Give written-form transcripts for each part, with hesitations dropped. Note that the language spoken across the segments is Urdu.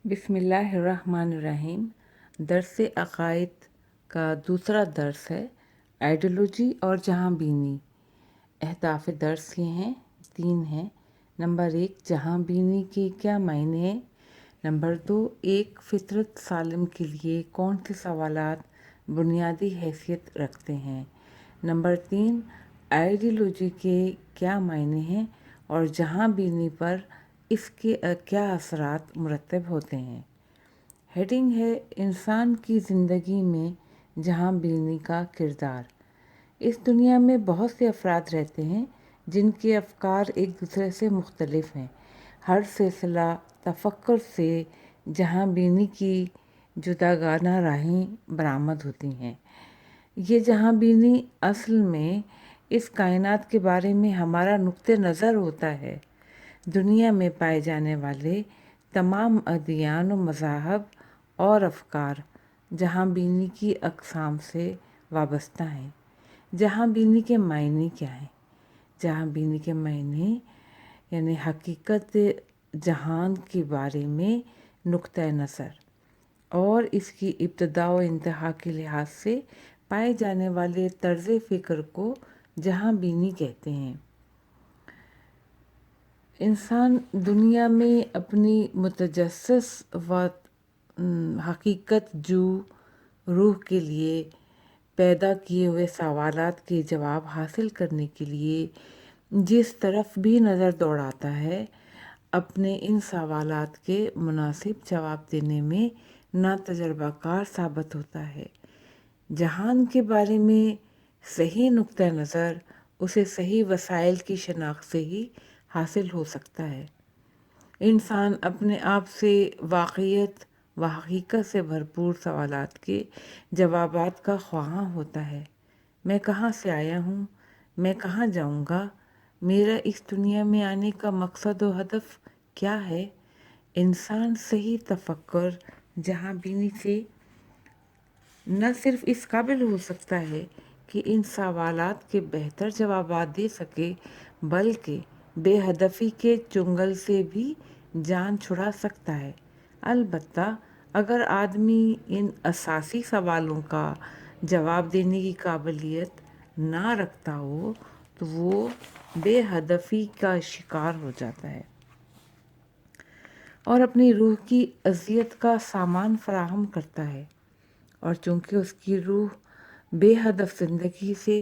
بسم اللہ الرحمن الرحیم۔ درس عقائد کا دوسرا درس ہے آئیڈیالوجی اور جہاں بینی۔ اہداف درس یہ ہیں، 3 ہیں۔ نمبر 1، جہاں بینی کے کیا معنی ہیں۔ نمبر 2، ایک فطرت سالم کے لیے کون سے سوالات بنیادی حیثیت رکھتے ہیں۔ نمبر 3، آئیڈیالوجی کے کیا معنی ہیں اور جہاں بینی پر اس کے کیا اثرات مرتب ہوتے ہیں۔ ہیڈنگ ہے انسان کی زندگی میں جہاں بینی کا کردار۔ اس دنیا میں بہت سے افراد رہتے ہیں جن کے افکار ایک دوسرے سے مختلف ہیں۔ ہر سلسلہ تفکر سے جہاں بینی کی جداگانہ راہیں برآمد ہوتی ہیں۔ یہ جہاں بینی اصل میں اس کائنات کے بارے میں ہمارا نقطہ نظر ہوتا ہے۔ دنیا میں پائے جانے والے تمام ادیان و مذاہب اور افکار جہاں بینی کی اقسام سے وابستہ ہیں۔ جہاں بینی کے معنی کیا ہیں؟ جہاں بینی کے معنی یعنی حقیقت جہان کے بارے میں نقطہ نظر اور اس کی ابتدا و انتہا کے لحاظ سے پائے جانے والے طرز فکر کو جہاں بینی کہتے ہیں۔ انسان دنیا میں اپنی متجسس و حقیقت جو روح کے لیے پیدا کیے ہوئے سوالات کے جواب حاصل کرنے کے لیے جس طرف بھی نظر دوڑاتا ہے، اپنے ان سوالات کے مناسب جواب دینے میں ناتجربہ کار ثابت ہوتا ہے۔ جہان کے بارے میں صحیح نقطہ نظر اسے صحیح وسائل کی شناخت سے ہی حاصل ہو سکتا ہے۔ انسان اپنے آپ سے واقعیت و حقیقت سے بھرپور سوالات کے جوابات کا خواہاں ہوتا ہے۔ میں کہاں سے آیا ہوں؟ میں کہاں جاؤں گا؟ میرا اس دنیا میں آنے کا مقصد و ہدف کیا ہے؟ انسان صحیح تفکر جہاں بینی سے نہ صرف اس قابل ہو سکتا ہے کہ ان سوالات کے بہتر جوابات دے سکے، بلکہ بے ہدفی کے چنگل سے بھی جان چھڑا سکتا ہے۔ البتہ اگر آدمی ان اساسی سوالوں کا جواب دینے کی قابلیت نہ رکھتا ہو تو وہ بے ہدفی کا شکار ہو جاتا ہے اور اپنی روح کی اذیت کا سامان فراہم کرتا ہے۔ اور چونکہ اس کی روح بے ہدف زندگی سے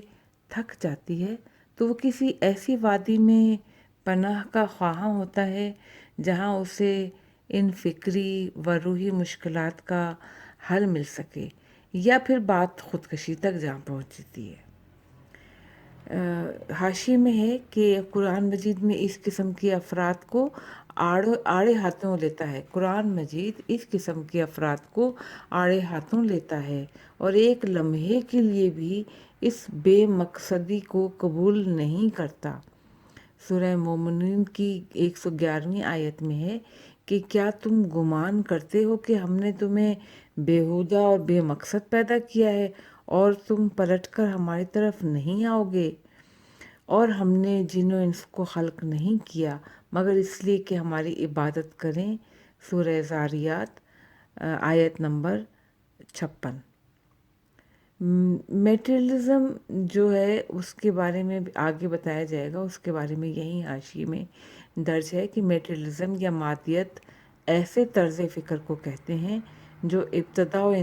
تھک جاتی ہے تو وہ کسی ایسی وادی میں پناہ کا خواہاں ہوتا ہے جہاں اسے ان فکری و روحی مشکلات کا حل مل سکے، یا پھر بات خودکشی تک جا پہنچتی ہے۔ حاشیے میں ہے کہ قرآن مجید میں اس قسم کے افراد کو آڑے ہاتھوں لیتا ہے۔ قرآن مجید اس قسم کے افراد کو آڑے ہاتھوں لیتا ہے اور ایک لمحے کے لیے بھی اس بے مقصدی کو قبول نہیں کرتا۔ سورہ مومنون کی 111ویں آیت میں ہے کہ کیا تم گمان کرتے ہو کہ ہم نے تمہیں بیہودہ اور بے مقصد پیدا کیا ہے اور تم پلٹ کر ہماری طرف نہیں آؤ گے؟ اور ہم نے جن و انس کو خلق نہیں کیا مگر اس لیے کہ ہماری عبادت کریں۔ سورہ زاریات آیت نمبر 56۔ میٹریلزم جو ہے اس کے بارے میں آگے بتایا جائے گا، اس کے بارے میں یہی حاشیے میں درج ہے کہ میٹریلزم یا مادیت ایسے طرز فکر کو کہتے ہیں جو ابتدا و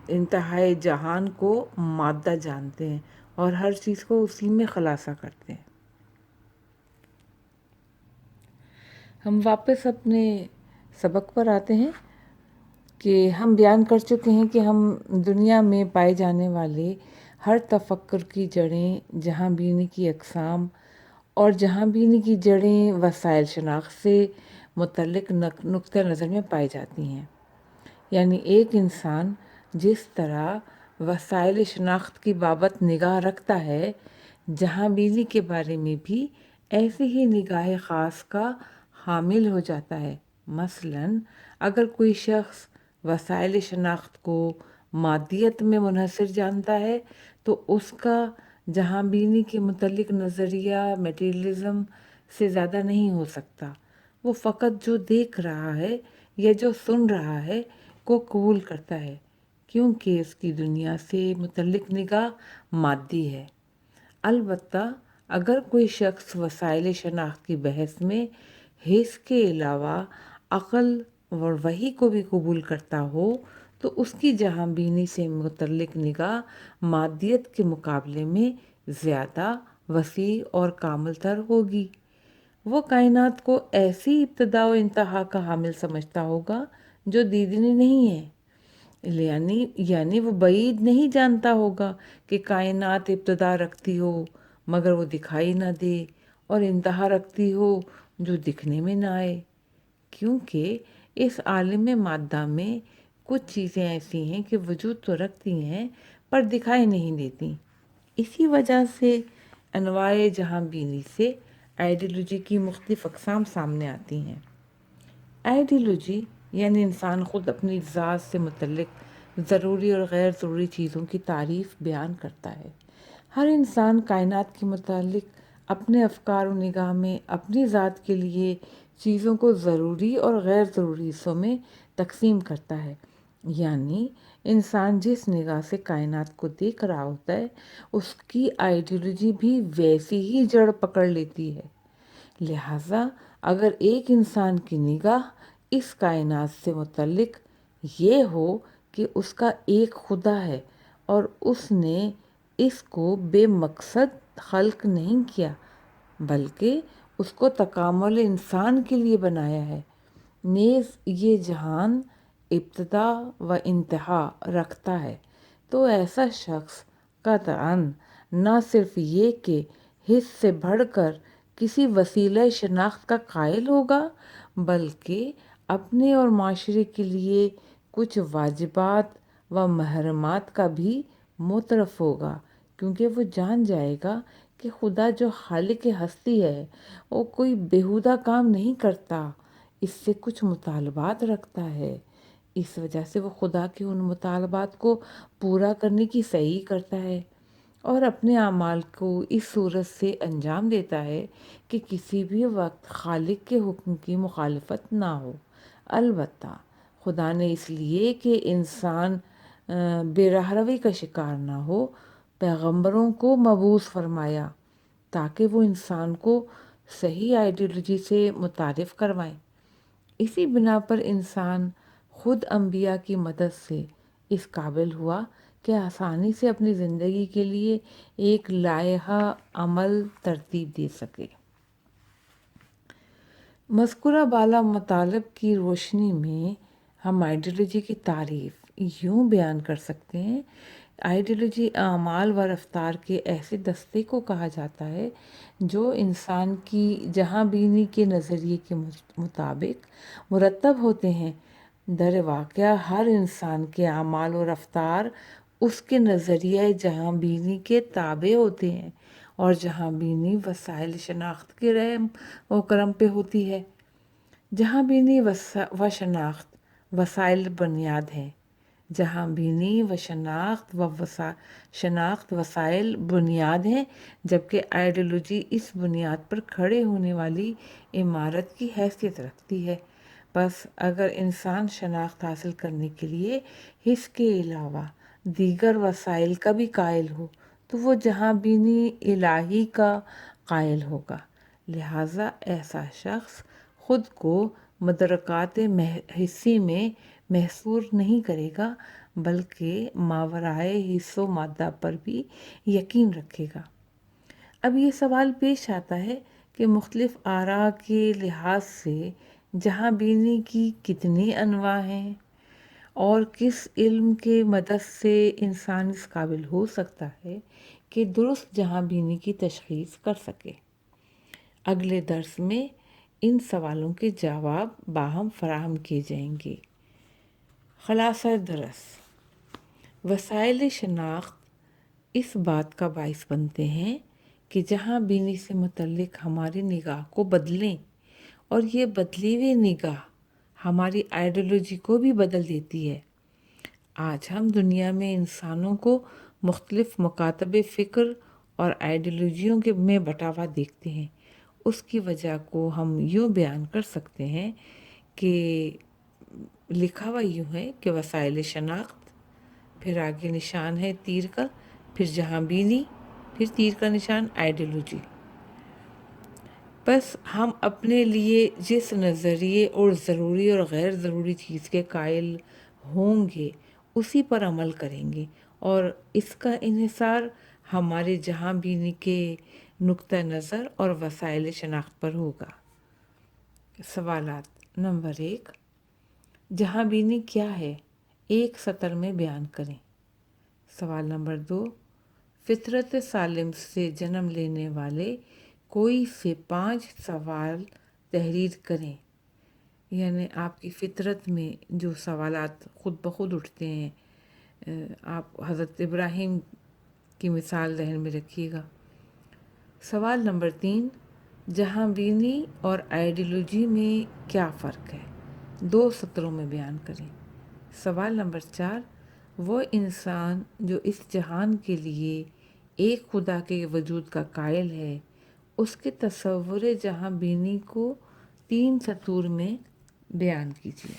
انتہائے جہان کو مادہ جانتے ہیں اور ہر چیز کو اسی میں خلاصہ کرتے ہیں۔ ہم واپس اپنے سبق پر آتے ہیں کہ ہم بیان کر چکے ہیں کہ ہم دنیا میں پائے جانے والے ہر تفکر کی جڑیں جہاں بینی کی اقسام اور جہاں بینی کی جڑیں وسائل شناخت سے متعلق نقطہ نظر میں پائی جاتی ہیں۔ یعنی ایک انسان جس طرح وسائل شناخت کی بابت نگاہ رکھتا ہے، جہاں بینی کے بارے میں بھی ایسی ہی نگاہ خاص کا حامل ہو جاتا ہے۔ مثلاً اگر کوئی شخص وسائل شناخت کو مادیت میں منحصر جانتا ہے تو اس کا جہاں بینی کے متعلق نظریہ میٹیریلزم سے زیادہ نہیں ہو سکتا۔ وہ فقط جو دیکھ رہا ہے یا جو سن رہا ہے کو قبول کرتا ہے، کیونکہ اس کی دنیا سے متعلق نگاہ مادی ہے۔ البتہ اگر کوئی شخص وسائل شناخت کی بحث میں حس کے علاوہ عقل اور وحی کو بھی قبول کرتا ہو تو اس کی جہاں بینی سے متعلق نگاہ مادیت کے مقابلے میں زیادہ وسیع اور کامل تر ہوگی۔ وہ کائنات کو ایسی ابتدا و انتہا کا حامل سمجھتا ہوگا جو دیدنی نہیں ہے، یعنی وہ بعید نہیں جانتا ہوگا کہ کائنات ابتدا رکھتی ہو مگر وہ دکھائی نہ دے، اور انتہا رکھتی ہو جو دکھنے میں نہ آئے، کیونکہ اس عالم مادہ میں کچھ چیزیں ایسی ہیں کہ وجود تو رکھتی ہیں پر دکھائی نہیں دیتی۔ اسی وجہ سے انواع جہاں بینی سے آئیڈیالوجی کی مختلف اقسام سامنے آتی ہیں۔ آئیڈیالوجی یعنی انسان خود اپنی ذات سے متعلق ضروری اور غیر ضروری چیزوں کی تعریف بیان کرتا ہے۔ ہر انسان کائنات کے متعلق اپنے افکار و نگاہ میں اپنی ذات کے لیے چیزوں کو ضروری اور غیر ضروری حصوں میں تقسیم کرتا ہے، یعنی انسان جس نگاہ سے کائنات کو دیکھ رہا ہوتا ہے اس کی آئیڈیالوجی بھی ویسی ہی جڑ پکڑ لیتی ہے۔ لہٰذا اگر ایک انسان کی نگاہ اس کائنات سے متعلق یہ ہو کہ اس کا ایک خدا ہے اور اس نے اس کو بے مقصد خلق نہیں کیا بلکہ اس کو تکامل انسان کے لیے بنایا ہے، نیز یہ جہان ابتدا و انتہا رکھتا ہے، تو ایسا شخص قطعاً نہ صرف یہ کہ حس سے بڑھ کر کسی وسیلہ شناخت کا قائل ہوگا بلکہ اپنے اور معاشرے کے لیے کچھ واجبات و محرمات کا بھی معترف ہوگا، کیونکہ وہ جان جائے گا کہ خدا جو خالق ہستی ہے وہ کوئی بیہودہ کام نہیں کرتا، اس سے کچھ مطالبات رکھتا ہے، اس وجہ سے وہ خدا کے ان مطالبات کو پورا کرنے کی سعی کرتا ہے اور اپنے اعمال کو اس صورت سے انجام دیتا ہے کہ کسی بھی وقت خالق کے حکم کی مخالفت نہ ہو۔ البتہ خدا نے اس لیے کہ انسان بے راہ روی کا شکار نہ ہو پیغمبروں کو مبعوث فرمایا تاکہ وہ انسان کو صحیح آئیڈیالوجی سے متعارف کروائیں۔ اسی بنا پر انسان خود انبیاء کی مدد سے اس قابل ہوا کہ آسانی سے اپنی زندگی کے لیے ایک لائحہ عمل ترتیب دے سکے۔ مذکورہ بالا مطالب کی روشنی میں ہم آئیڈیالوجی کی تعریف یوں بیان کر سکتے ہیں: آئیڈیالوجی اعمال و رفتار کے ایسے دستے کو کہا جاتا ہے جو انسان کی جہاں بینی کے نظریے کے مطابق مرتب ہوتے ہیں۔ در واقع ہر انسان کے اعمال و رفتار اس کے نظریہ جہاں بینی کے تابع ہوتے ہیں، اور جہاں بینی وسائل شناخت کے رحم و کرم پہ ہوتی ہے۔ جہاں بینی و شناخت وسائل بنیاد ہیں، جہاں بینی و شناخت وسائل بنیاد ہیں، جبکہ آئیڈیالوجی اس بنیاد پر کھڑے ہونے والی عمارت کی حیثیت رکھتی ہے۔ بس اگر انسان شناخت حاصل کرنے کے لیے حس کے علاوہ دیگر وسائل کا بھی قائل ہو تو وہ جہاں بینی الہی کا قائل ہوگا۔ لہٰذا ایسا شخص خود کو مدرکات حسی میں محصور نہیں کرے گا بلکہ ماورائے حس و مادہ پر بھی یقین رکھے گا۔ اب یہ سوال پیش آتا ہے کہ مختلف آراء کے لحاظ سے جہاں بینی کی کتنی انواع ہیں اور کس علم کے مدد سے انسان اس قابل ہو سکتا ہے کہ درست جہاں بینی کی تشخیص کر سکے۔ اگلے درس میں ان سوالوں کے جواب باہم فراہم کیے جائیں گے۔ خلاصہ درس: وسائل شناخت اس بات کا باعث بنتے ہیں کہ جہاں بینی سے متعلق ہماری نگاہ کو بدلیں، اور یہ بدلی ہوئی نگاہ ہماری آئیڈیالوجی کو بھی بدل دیتی ہے۔ آج ہم دنیا میں انسانوں کو مختلف مکاتب فکر اور آئیڈیالوجیوں میں بٹا ہوا دیکھتے ہیں۔ اس کی وجہ کو ہم یوں بیان کر سکتے ہیں کہ لکھا ہوا یوں ہے کہ وسائل شناخت، پھر آگے نشان ہے تیر کا، پھر جہاں بینی، پھر تیر کا نشان آئیڈیولوجی۔ بس ہم اپنے لیے جس نظریے اور ضروری اور غیر ضروری چیز کے قائل ہوں گے اسی پر عمل کریں گے، اور اس کا انحصار ہمارے جہاں بینی کے نقطہ نظر اور وسائل شناخت پر ہوگا۔ سوالات۔ نمبر 1، جہاں بینی کیا ہے؟ ایک سطر میں بیان کریں۔ سوال نمبر 2، فطرت سالم سے جنم لینے والے کوئی سے 5 سوال تحریر کریں۔ یعنی آپ کی فطرت میں جو سوالات خود بخود اٹھتے ہیں، آپ حضرت ابراہیم کی مثال ذہن میں رکھیے گا۔ سوال نمبر 3، جہاں بینی اور آئیڈیولوجی میں کیا فرق ہے؟ 2 سطروں میں بیان کریں۔ سوال نمبر 4، وہ انسان جو اس جہان کے لیے ایک خدا کے وجود کا قائل ہے، اس کے تصور جہاں بینی کو 3 سطور میں بیان کیجیے۔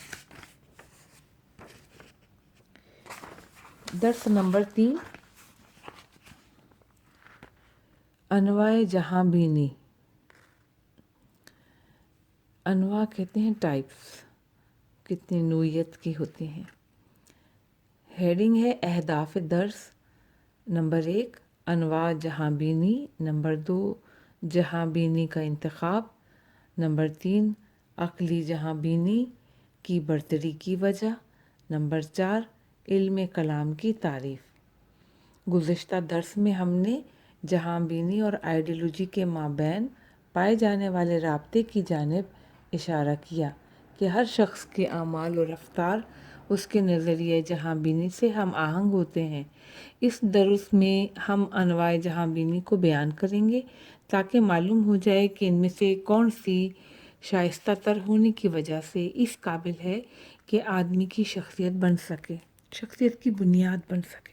درس نمبر 3، انواع جہاں بینی۔ انواع کہتے ہیں ٹائپس، کتنی نوعیت کی ہوتے ہیں۔ ہیڈنگ ہے اہداف درس۔ نمبر 1، انواع جہاں بینی۔ نمبر 2، جہاں بینی کا انتخاب۔ نمبر 3، عقلی جہاں بینی کی برتری کی وجہ۔ نمبر 4، علم کلام کی تعریف۔ گزشتہ درس میں ہم نے جہاں بینی اور آئیڈیولوجی کے مابین پائے جانے والے رابطے کی جانب اشارہ کیا کہ ہر شخص کے اعمال و رفتار اس کے نظریہ جہاں بینی سے ہم آہنگ ہوتے ہیں۔ اس درس میں ہم انواع جہاں بینی کو بیان کریں گے تاکہ معلوم ہو جائے کہ ان میں سے کون سی شائستہ تر ہونے کی وجہ سے اس قابل ہے کہ آدمی کی شخصیت بن سکے، شخصیت کی بنیاد بن سکے۔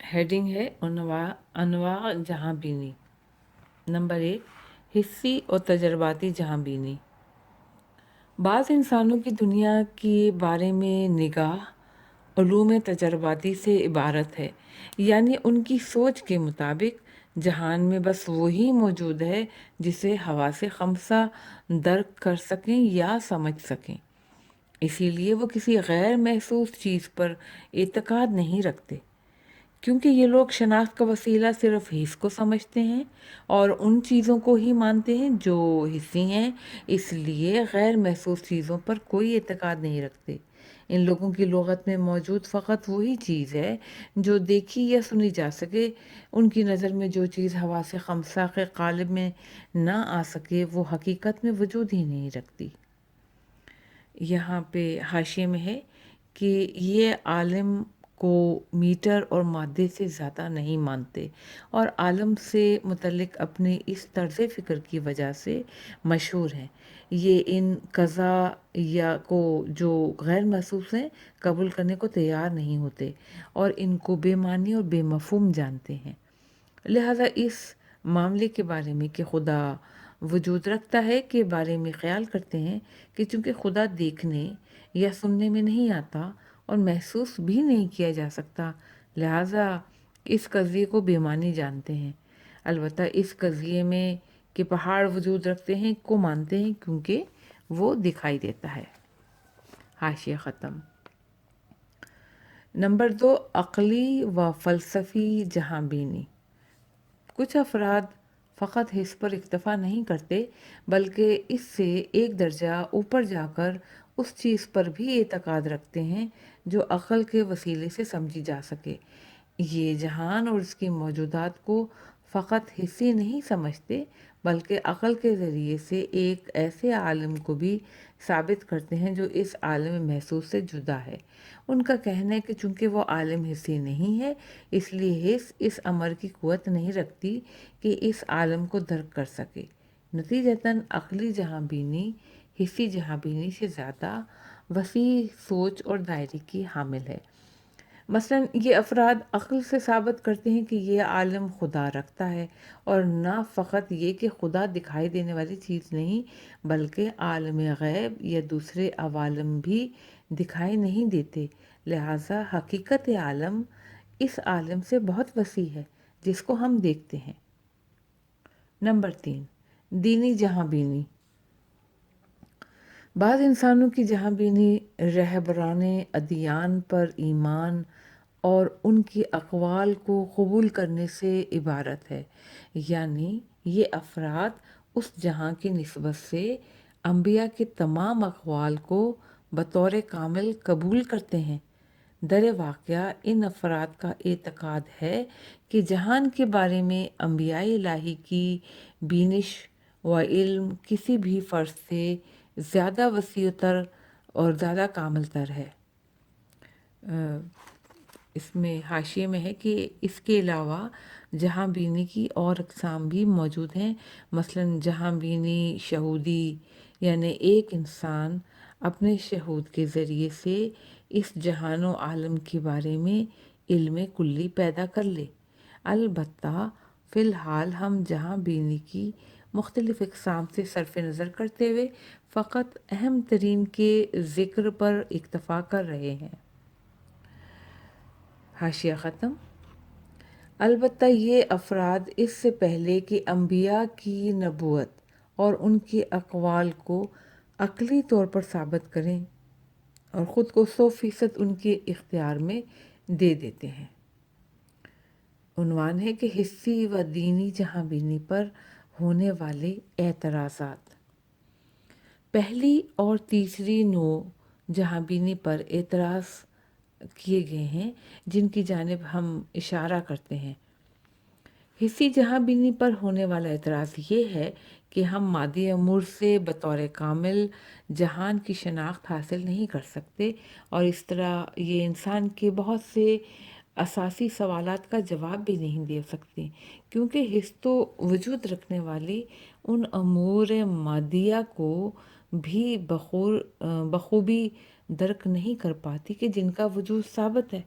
ہیڈنگ ہے انواع جہاں بینی۔ نمبر 1، حسی اور تجرباتی جہاں بینی۔ بعض انسانوں کی دنیا کے بارے میں نگاہ علوم تجرباتی سے عبارت ہے، یعنی ان کی سوچ کے مطابق جہان میں بس وہی موجود ہے جسے حواس خمسہ درک کر سکیں یا سمجھ سکیں۔ اسی لیے وہ کسی غیر محسوس چیز پر اعتقاد نہیں رکھتے، کیونکہ یہ لوگ شناخت کا وسیلہ صرف حس کو سمجھتے ہیں اور ان چیزوں کو ہی مانتے ہیں جو حسی ہیں، اس لیے غیر محسوس چیزوں پر کوئی اعتقاد نہیں رکھتے۔ ان لوگوں کی لغت میں موجود فقط وہی چیز ہے جو دیکھی یا سنی جا سکے۔ ان کی نظر میں جو چیز حواس خمسہ کے قالب میں نہ آ سکے وہ حقیقت میں وجود ہی نہیں رکھتی۔ یہاں پہ حاشیے میں ہے کہ یہ عالم کو میٹر اور مادے سے زیادہ نہیں مانتے اور عالم سے متعلق اپنے اس طرز فکر کی وجہ سے مشہور ہیں۔ یہ ان قضا یا کو جو غیر محسوس ہیں قبول کرنے کو تیار نہیں ہوتے اور ان کو بے معنی اور بے مفہوم جانتے ہیں۔ لہٰذا اس معاملے کے بارے میں کہ خدا وجود رکھتا ہے کے بارے میں خیال کرتے ہیں کہ چونکہ خدا دیکھنے یا سننے میں نہیں آتا اور محسوس بھی نہیں کیا جا سکتا، لہٰذا اس قضیے کو بے معنی جانتے ہیں۔ البتہ اس قضیے میں کہ پہاڑ وجود رکھتے ہیں کو مانتے ہیں کیونکہ وہ دکھائی دیتا ہے۔ حاشیہ ختم۔ نمبر 2، عقلی و فلسفی جہاں بینی۔ کچھ افراد فقط حس پر اکتفا نہیں کرتے بلکہ اس سے ایک درجہ اوپر جا کر اس چیز پر بھی اعتقاد رکھتے ہیں جو عقل کے وسیلے سے سمجھی جا سکے۔ یہ جہان اور اس کی موجودات کو فقط حسی نہیں سمجھتے بلکہ عقل کے ذریعے سے ایک ایسے عالم کو بھی ثابت کرتے ہیں جو اس عالم محسوس سے جدا ہے۔ ان کا کہنا ہے کہ چونکہ وہ عالم حسی نہیں ہے اس لیے حس اس امر کی قوت نہیں رکھتی کہ اس عالم کو درک کر سکے۔ نتیجتاً عقلی جہاں بینی حسی جہاں بینی سے زیادہ وسیع سوچ اور دائرے کی حامل ہے۔ مثلاً یہ افراد عقل سے ثابت کرتے ہیں کہ یہ عالم خدا رکھتا ہے، اور نہ فقط یہ کہ خدا دکھائی دینے والی چیز نہیں بلکہ عالم غیب یا دوسرے عوالم بھی دکھائی نہیں دیتے، لہٰذا حقیقت عالم اس عالم سے بہت وسیع ہے جس کو ہم دیکھتے ہیں۔ نمبر 3، دینی جہاں بینی۔ بعض انسانوں کی جہاں بینی رہبران ادیان پر ایمان اور ان کی اقوال کو قبول کرنے سے عبارت ہے، یعنی یہ افراد اس جہاں کی نسبت سے انبیاء کے تمام اقوال کو بطور کامل قبول کرتے ہیں۔ در واقعہ ان افراد کا اعتقاد ہے کہ جہان کے بارے میں انبیاء الہی کی بینش و علم کسی بھی فرد سے زیادہ وسیع تر اور زیادہ کامل تر ہے۔ اس میں حاشیے میں ہے کہ اس کے علاوہ جہاں بینی کی اور اقسام بھی موجود ہیں، مثلاً جہاں بینی شہودی، یعنی ایک انسان اپنے شہود کے ذریعے سے اس جہان و عالم کے بارے میں علم کلی پیدا کر لے۔ البتہ فی الحال ہم جہاں بینی کی مختلف اقسام سے صرف نظر کرتے ہوئے فقط اہم ترین کے ذکر پر اکتفا کر رہے ہیں۔ حاشیہ ختم۔ البتہ یہ افراد اس سے پہلے کہ انبیاء کی نبوت اور ان کے اقوال کو عقلی طور پر ثابت کریں اور خود کو 100% ان کے اختیار میں دے دیتے ہیں۔ عنوان ہے کہ حسی و دینی جہاں بینی پر ہونے والے اعتراضات۔ پہلی اور تیسری نوع جہاں بینی پر اعتراض کیے گئے ہیں جن کی جانب ہم اشارہ کرتے ہیں۔ حسی جہاں بینی پر ہونے والا اعتراض یہ ہے کہ ہم مادی امور سے بطور کامل جہان کی شناخت حاصل نہیں کر سکتے، اور اس طرح یہ انسان کے بہت سے اساسی سوالات کا جواب بھی نہیں دے سکتے، کیونکہ حس تو وجود رکھنے والی ان امور مادیہ کو بھی بخوبی درک نہیں کر پاتی کہ جن کا وجود ثابت ہے۔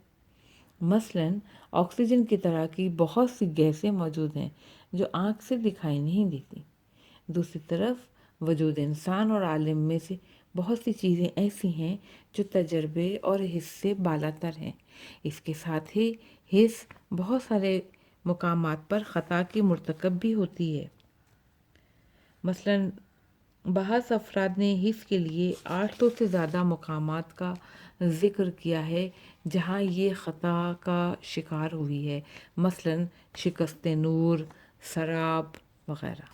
مثلاً آکسیجن کی طرح کی بہت سی گیسیں موجود ہیں جو آنکھ سے دکھائی نہیں دیتی۔ دوسری طرف وجود انسان اور عالم میں سے بہت سی چیزیں ایسی ہیں جو تجربے اور حس سے بالاتر ہیں۔ اس کے ساتھ ہی حس بہت سارے مقامات پر خطا کی مرتکب بھی ہوتی ہے۔ مثلاً بعض افراد نے حس کے لیے 800 سے زیادہ مقامات کا ذکر کیا ہے جہاں یہ خطا کا شکار ہوئی ہے، مثلاً شکست نور، سراب وغیرہ۔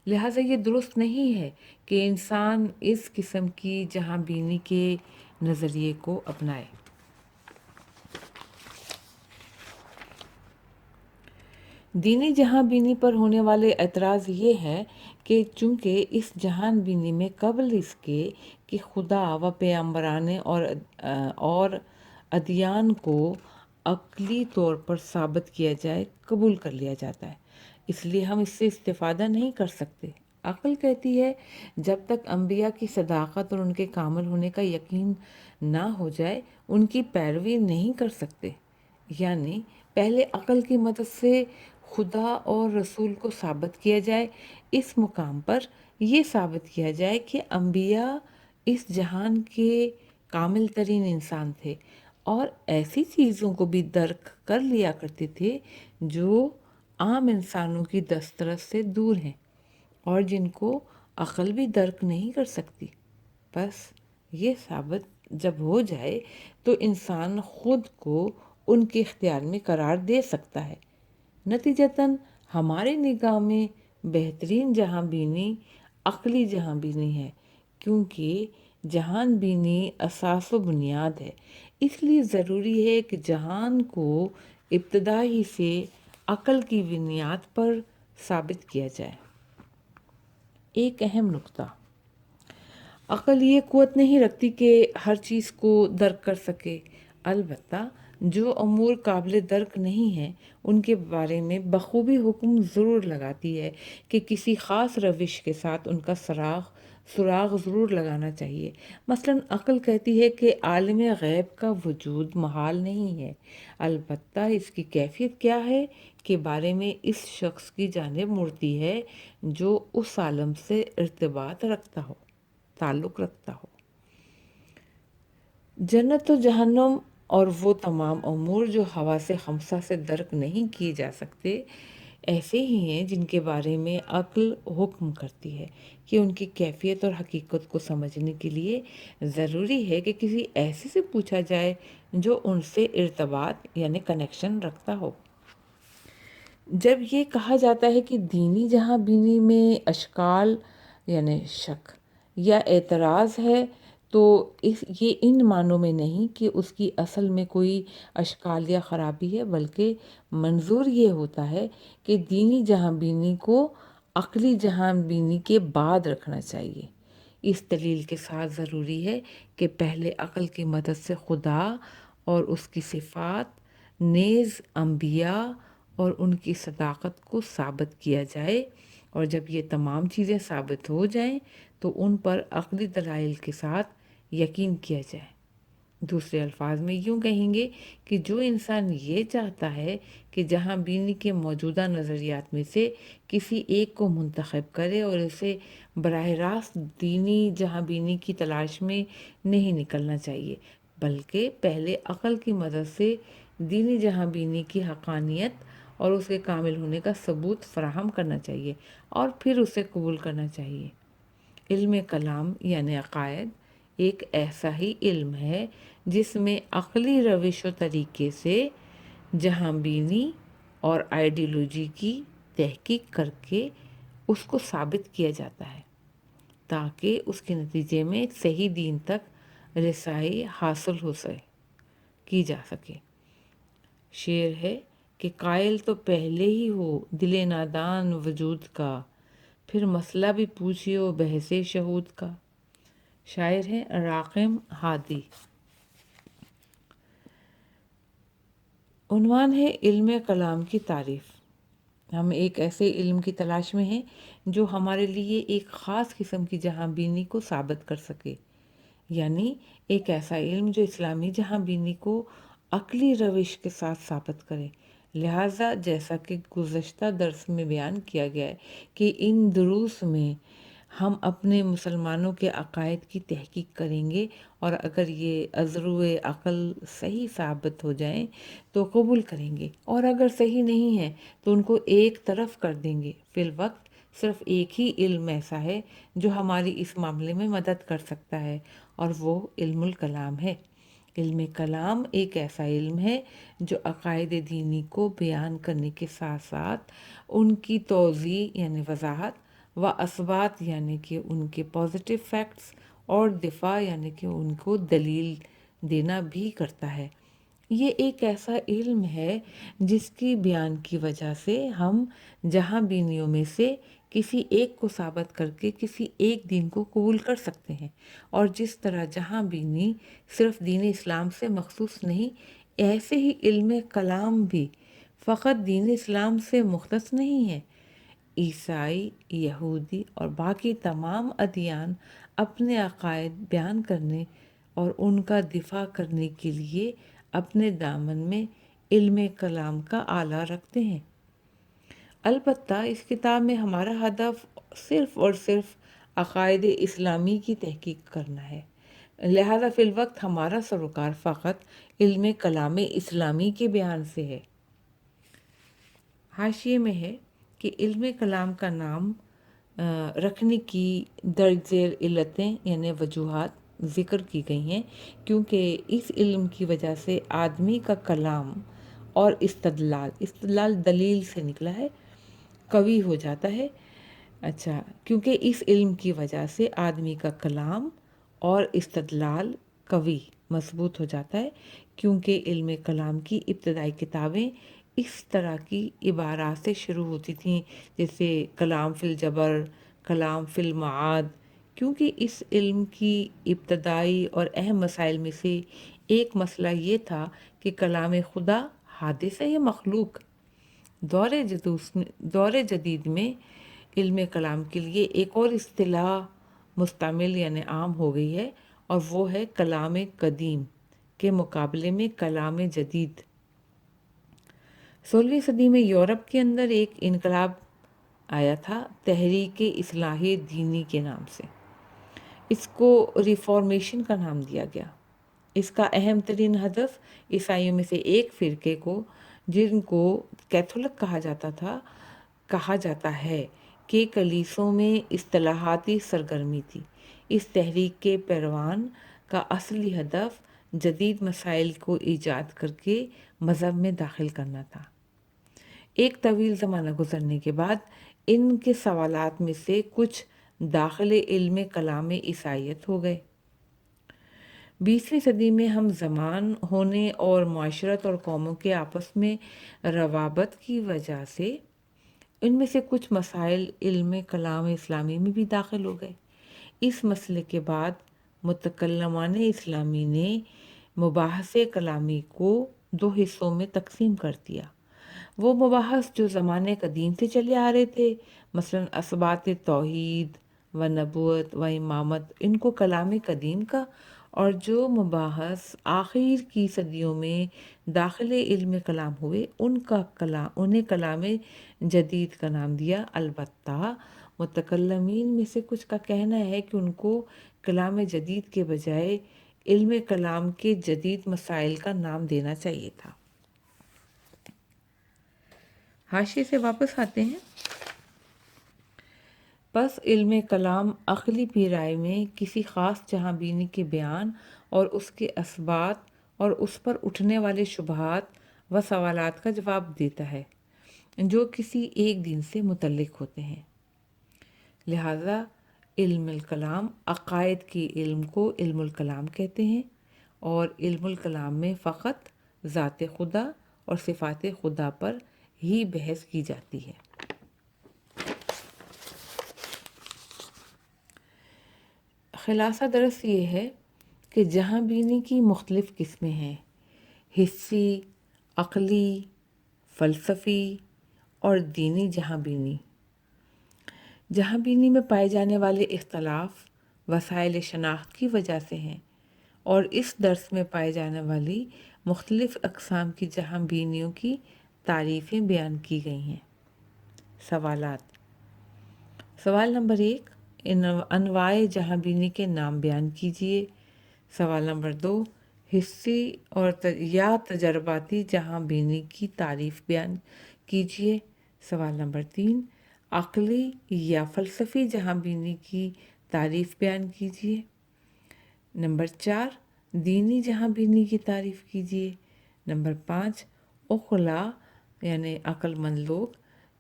لہٰذا یہ درست نہیں ہے کہ انسان اس قسم کی جہاں بینی کے نظریے کو اپنائے۔ دینی جہاں بینی پر ہونے والے اعتراض یہ ہے کہ چونکہ اس جہان بینی میں قبل اس کے کہ خدا و پیغمبران اور ادیان کو عقلی طور پر ثابت کیا جائے قبول کر لیا جاتا ہے، اس لیے ہم اس سے استفادہ نہیں کر سکتے۔ عقل کہتی ہے جب تک انبیاء کی صداقت اور ان کے کامل ہونے کا یقین نہ ہو جائے ان کی پیروی نہیں کر سکتے، یعنی پہلے عقل کی مدد سے خدا اور رسول کو ثابت کیا جائے، اس مقام پر یہ ثابت کیا جائے کہ انبیاء اس جہان کے کامل ترین انسان تھے اور ایسی چیزوں کو بھی درک کر لیا کرتے تھے جو عام انسانوں کی دسترس سے دور ہیں اور جن کو عقل بھی درک نہیں کر سکتی۔ بس یہ ثابت جب ہو جائے تو انسان خود کو ان کے اختیار میں قرار دے سکتا ہے۔ نتیجتاً ہمارے نگاہ میں بہترین جہاں بینی عقلی جہاں بینی ہے، کیونکہ جہان بینی اساس و بنیاد ہے، اس لیے ضروری ہے کہ جہان کو ابتدا ہی سے عقل کی بنیاد پر ثابت کیا جائے۔ ایک اہم نکتہ: عقل یہ قوت نہیں رکھتی کہ ہر چیز کو درک کر سکے، البتہ جو امور قابل درک نہیں ہیں ان کے بارے میں بخوبی حکم ضرور لگاتی ہے کہ کسی خاص روش کے ساتھ ان کا سراغ سراغ ضرور لگانا چاہیے۔ مثلاً عقل کہتی ہے کہ عالم غیب کا وجود محال نہیں ہے، البتہ اس کی کیفیت کیا ہے کے بارے میں اس شخص کی جانب مڑتی ہے جو اس عالم سے ارتباط رکھتا ہو، تعلق رکھتا ہو۔ جنت و جہنم اور وہ تمام امور جو حواس خمسہ سے درک نہیں کیے جا سکتے، ایسے ہی ہیں جن کے بارے میں عقل حکم کرتی ہے کہ ان کی کیفیت اور حقیقت کو سمجھنے کے لیے ضروری ہے کہ کسی ایسے سے پوچھا جائے جو ان سے ارتباط یعنی کنیکشن رکھتا ہو۔ جب یہ کہا جاتا ہے کہ دینی جہاں بینی میں اشکال یعنی شک یا اعتراض ہے، تو یہ ان معنوں میں نہیں کہ اس کی اصل میں کوئی اشکال یا خرابی ہے، بلکہ منظور یہ ہوتا ہے کہ دینی جہاں بینی کو عقلی جہاں بینی کے بعد رکھنا چاہیے۔ اس دلیل کے ساتھ ضروری ہے کہ پہلے عقل کی مدد سے خدا اور اس کی صفات نیز انبیاء اور ان کی صداقت کو ثابت کیا جائے، اور جب یہ تمام چیزیں ثابت ہو جائیں تو ان پر عقلی دلائل کے ساتھ یقین کیا جائے۔ دوسرے الفاظ میں یوں کہیں گے کہ جو انسان یہ چاہتا ہے کہ جہاں بینی کے موجودہ نظریات میں سے کسی ایک کو منتخب کرے اور اسے براہ راست دینی جہاں بینی کی تلاش میں نہیں نکلنا چاہیے، بلکہ پہلے عقل کی مدد سے دینی جہاں بینی کی حقانیت اور اس کے کامل ہونے کا ثبوت فراہم کرنا چاہیے اور پھر اسے قبول کرنا چاہیے۔ علم کلام یعنی عقائد ایک ایسا ہی علم ہے جس میں عقلی روش و طریقے سے جہاں بینی اور آئیڈیولوجی کی تحقیق کر کے اس کو ثابت کیا جاتا ہے تاکہ اس کے نتیجے میں صحیح دین تک رسائی حاصل کی جا سکے۔ شعر ہے کہ قائل تو پہلے ہی ہو دل نادان وجود کا، پھر مسئلہ بھی پوچھیو بحث شہود کا۔ شاعر ہے راقم ہادی۔ عنوان ہے علم کلام کی تعریف۔ ہم ایک ایسے علم کی تلاش میں ہیں جو ہمارے لیے ایک خاص قسم کی جہاں بینی کو ثابت کر سکے، یعنی ایک ایسا علم جو اسلامی جہاں بینی کو عقلی روش کے ساتھ ثابت کرے۔ لہٰذا جیسا کہ گزشتہ درس میں بیان کیا گیا ہے کہ ان دروس میں ہم اپنے مسلمانوں کے عقائد کی تحقیق کریں گے، اور اگر یہ عذرو عقل صحیح ثابت ہو جائیں تو قبول کریں گے، اور اگر صحیح نہیں ہے تو ان کو ایک طرف کر دیں گے۔ فی الوقت صرف ایک ہی علم ایسا ہے جو ہماری اس معاملے میں مدد کر سکتا ہے، اور وہ علم الکلام ہے۔ علم کلام ایک ایسا علم ہے جو عقائد دینی کو بیان کرنے کے ساتھ ساتھ ان کی توضیح یعنی وضاحت و اثبات یعنی کہ ان کے پازیٹیو فیکٹس اور دفاع یعنی کہ ان کو دلیل دینا بھی کرتا ہے۔ یہ ایک ایسا علم ہے جس کی بیان کی وجہ سے ہم جہاں بینیوں میں سے کسی ایک کو ثابت کر کے کسی ایک دین کو قبول کر سکتے ہیں، اور جس طرح جہاں بینی صرف دین اسلام سے مخصوص نہیں، ایسے ہی علم کلام بھی فقط دین اسلام سے مختص نہیں ہے۔ عیسائی، یہودی اور باقی تمام ادیان اپنے عقائد بیان کرنے اور ان کا دفاع کرنے کے لیے اپنے دامن میں علم کلام کا آلہ رکھتے ہیں۔ البتہ اس کتاب میں ہمارا ہدف صرف اور صرف عقائد اسلامی کی تحقیق کرنا ہے، لہذا فی الوقت ہمارا سروکار فقط علم کلام اسلامی کے بیان سے ہے۔ حاشیے میں ہے کہ علم کلام کا نام رکھنے کی درج ذیل علتیں یعنی وجوہات ذکر کی گئی ہیں، کیونکہ اس علم کی وجہ سے آدمی کا کلام اور استدلال دلیل سے نکلا ہے، قوی ہو جاتا ہے۔ کیونکہ اس علم کی وجہ سے آدمی کا کلام اور استدلال قوی مضبوط ہو جاتا ہے، کیونکہ علم کلام کی ابتدائی کتابیں اس طرح کی عبارات سے شروع ہوتی تھیں جیسے کلام فی الجبر، کلام فی المعاد، کیونکہ اس علم کی ابتدائی اور اہم مسائل میں سے ایک مسئلہ یہ تھا کہ کلام خدا حادث ہے یا مخلوق۔ دور جدید میں علم کلام کے لیے ایک اور اصطلاح مستعمل یعنی عام ہو گئی ہے، اور وہ ہے کلام قدیم کے مقابلے میں کلام جدید۔ 16ویں صدی میں یورپ کے اندر ایک انقلاب آیا تھا تحریک اصلاح دینی کے نام سے۔ اس کو ریفارمیشن کا نام دیا گیا۔ اس کا اہم ترین ہدف عیسائیوں میں سے ایک فرقے کو، جن کو کیتھولک کہا جاتا ہے، کہ کلیسوں میں اصلاحاتی سرگرمی تھی۔ اس تحریک کے پیروان کا اصلی ہدف جدید مسائل کو ایجاد کر کے مذہب میں داخل کرنا تھا۔ ایک طویل زمانہ گزرنے کے بعد ان کے سوالات میں سے کچھ داخل علم کلام عیسائیت ہو گئے۔ 20ویں صدی میں ہم زمان ہونے اور معاشرت اور قوموں کے آپس میں روابط کی وجہ سے ان میں سے کچھ مسائل علم کلام اسلامی میں بھی داخل ہو گئے۔ اس مسئلے کے بعد متکلمان اسلامی نے مباحث کلامی کو دو حصوں میں تقسیم کر دیا۔ وہ مباحث جو زمانے قدیم سے چلے آ رہے تھے، مثلا اثبات توحید و نبوت و امامت، ان کو کلام قدیم کا، اور جو مباحث آخر کی صدیوں میں داخل علم کلام ہوئے انہیں کلام جدید کا نام دیا۔ البتہ متکلمین میں سے کچھ کا کہنا ہے کہ ان کو کلام جدید کے بجائے علم کلام کے جدید مسائل کا نام دینا چاہیے تھا۔ حاشیے سے واپس آتے ہیں۔ پس علم کلام عقلی پیرائی میں کسی خاص جہاں بینی کے بیان اور اس کے اثبات اور اس پر اٹھنے والے شبہات و سوالات کا جواب دیتا ہے جو کسی ایک دین سے متعلق ہوتے ہیں۔ لہذا علم الکلام عقائد کے علم کو علم الکلام کہتے ہیں، اور علم الکلام میں فقط ذات خدا اور صفات خدا پر ہی بحث کی جاتی ہے۔ خلاصہ درس یہ ہے کہ جہاں بینی کی مختلف قسمیں ہیں: حسی، عقلی، فلسفی اور دینی جہاں بینی۔ جہاں بینی میں پائے جانے والے اختلاف وسائل شناخت کی وجہ سے ہیں، اور اس درس میں پائے جانے والی مختلف اقسام کی جہاں بینیوں کی تعریفیں بیان کی گئی ہیں۔ سوالات: سوال نمبر 1، انواع جہاں بینی کے نام بیان کیجیے۔ سوال نمبر 2، حسی اور یا تجرباتی جہاں بینی کی تعریف بیان کیجیے۔ سوال نمبر 3، عقلی یا فلسفی جہاں بینی کی تعریف بیان کیجیے۔ نمبر 4، دینی جہاں بینی کی تعریف کیجیے۔ نمبر 5، عقلاء یعنی عقل مند لوگ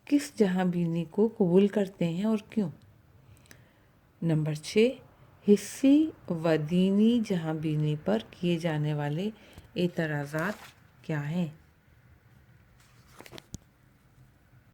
کس جہاں بینی کو قبول کرتے ہیں اور کیوں۔ نمبر 6، حسی و دینی جہاں بینی پر کیے جانے والے اعتراضات کیا ہیں۔